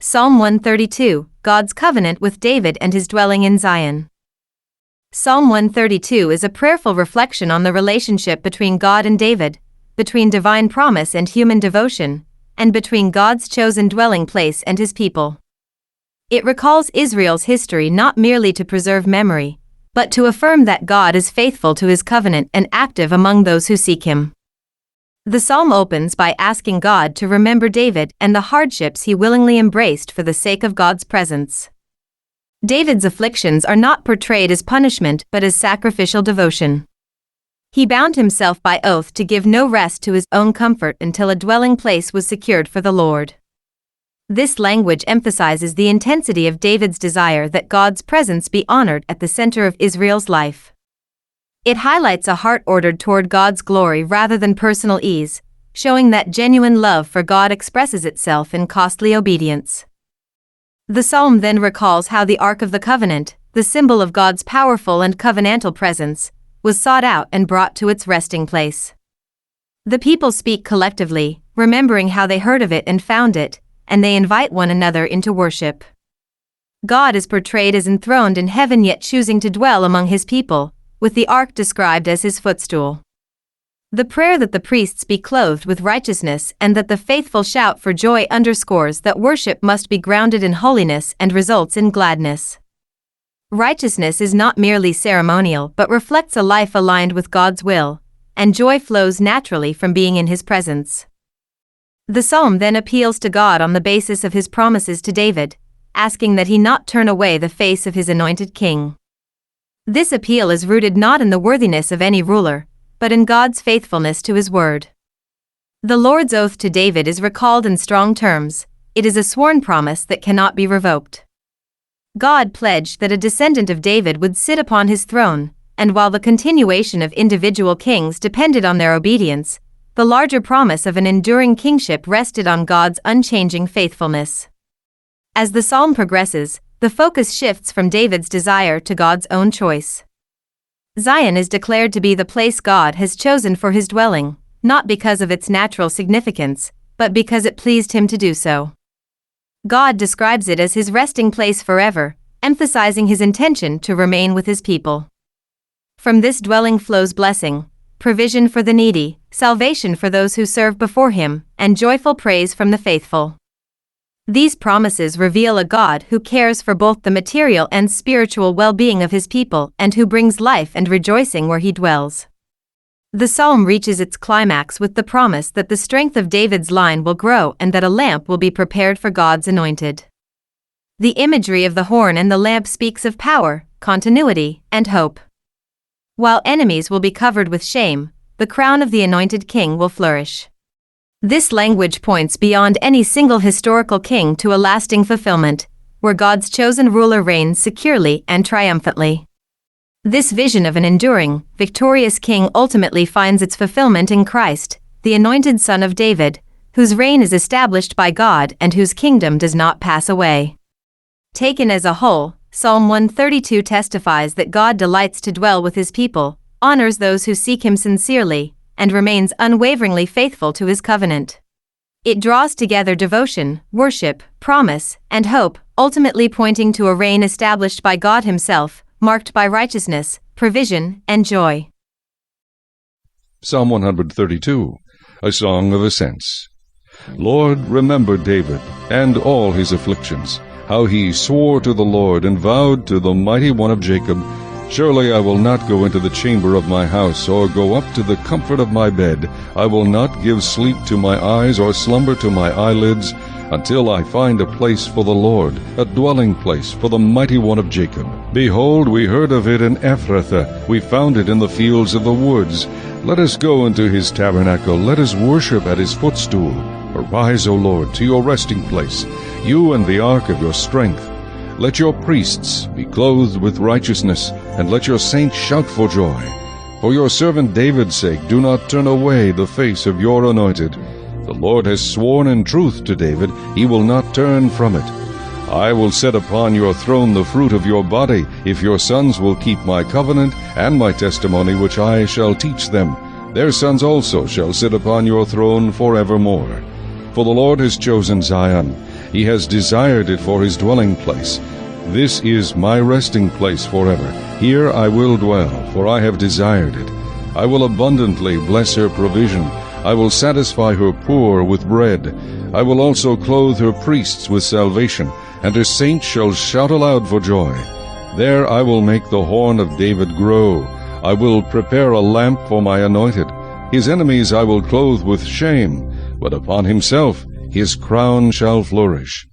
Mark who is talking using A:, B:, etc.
A: Psalm 132, God's covenant with David and his dwelling in Zion. Psalm 132 is a prayerful reflection on the relationship between God and David, between divine promise and human devotion, and between God's chosen dwelling place and his people. It recalls Israel's history not merely to preserve memory, but to affirm that God is faithful to his covenant and active among those who seek him. The psalm opens by asking God to remember David and the hardships he willingly embraced for the sake of God's presence. David's afflictions are not portrayed as punishment but as sacrificial devotion. He bound himself by oath to give no rest to his own comfort until a dwelling place was secured for the Lord. This language emphasizes the intensity of David's desire that God's presence be honored at the center of Israel's life. It highlights a heart ordered toward God's glory rather than personal ease, showing that genuine love for God expresses itself in costly obedience. The psalm then recalls how the Ark of the Covenant, the symbol of God's powerful and covenantal presence, was sought out and brought to its resting place. The people speak collectively, remembering how they heard of it and found it, and they invite one another into worship. God is portrayed as enthroned in heaven yet choosing to dwell among his people, with the ark described as his footstool. The prayer that the priests be clothed with righteousness and that the faithful shout for joy underscores that worship must be grounded in holiness and results in gladness. Righteousness is not merely ceremonial but reflects a life aligned with God's will, and joy flows naturally from being in his presence. The psalm then appeals to God on the basis of his promises to David, asking that he not turn away the face of his anointed king. This appeal is rooted not in the worthiness of any ruler, but in God's faithfulness to his word. The Lord's oath to David is recalled in strong terms. It is a sworn promise that cannot be revoked. God pledged that a descendant of David would sit upon his throne, and while the continuation of individual kings depended on their obedience, the larger promise of an enduring kingship rested on God's unchanging faithfulness. As the psalm progresses, the focus shifts from David's desire to God's own choice. Zion is declared to be the place God has chosen for his dwelling, not because of its natural significance, but because it pleased him to do so. God describes it as his resting place forever, emphasizing his intention to remain with his people. From this dwelling flows blessing, provision for the needy, salvation for those who serve before him, and joyful praise from the faithful. These promises reveal a God who cares for both the material and spiritual well-being of his people and who brings life and rejoicing where he dwells. The psalm reaches its climax with the promise that the strength of David's line will grow and that a lamp will be prepared for God's anointed. The imagery of the horn and the lamp speaks of power, continuity, and hope. While enemies will be covered with shame, the crown of the anointed king will flourish. This language points beyond any single historical king to a lasting fulfillment, where God's chosen ruler reigns securely and triumphantly. This vision of an enduring, victorious king ultimately finds its fulfillment in Christ, the anointed Son of David, whose reign is established by God and whose kingdom does not pass away. Taken as a whole, Psalm 132 testifies that God delights to dwell with his people, honors those who seek him sincerely, and remains unwaveringly faithful to his covenant. It draws together devotion, worship, promise, and hope, ultimately pointing to a reign established by God himself, marked by righteousness, provision, and joy.
B: Psalm 132, a song of ascents. Lord, remember David and all his afflictions, how he swore to the Lord and vowed to the Mighty One of Jacob, surely I will not go into the chamber of my house, or go up to the comfort of my bed. I will not give sleep to my eyes, or slumber to my eyelids, until I find a place for the Lord, a dwelling place for the Mighty One of Jacob. Behold, we heard of it in Ephrathah, we found it in the fields of the woods. Let us go into his tabernacle, let us worship at his footstool. Arise, O Lord, to your resting place, you and the ark of your strength. Let your priests be clothed with righteousness, and let your saints shout for joy. For your servant David's sake, do not turn away the face of your anointed. The Lord has sworn in truth to David, he will not turn from it. I will set upon your throne the fruit of your body, if your sons will keep my covenant and my testimony which I shall teach them. Their sons also shall sit upon your throne forevermore. For the Lord has chosen Zion. He has desired it for his dwelling place. This is my resting place forever. Here I will dwell, for I have desired it. I will abundantly bless her provision. I will satisfy her poor with bread. I will also clothe her priests with salvation, and her saints shall shout aloud for joy. There I will make the horn of David grow. I will prepare a lamp for my anointed. His enemies I will clothe with shame, but upon himself his crown shall flourish.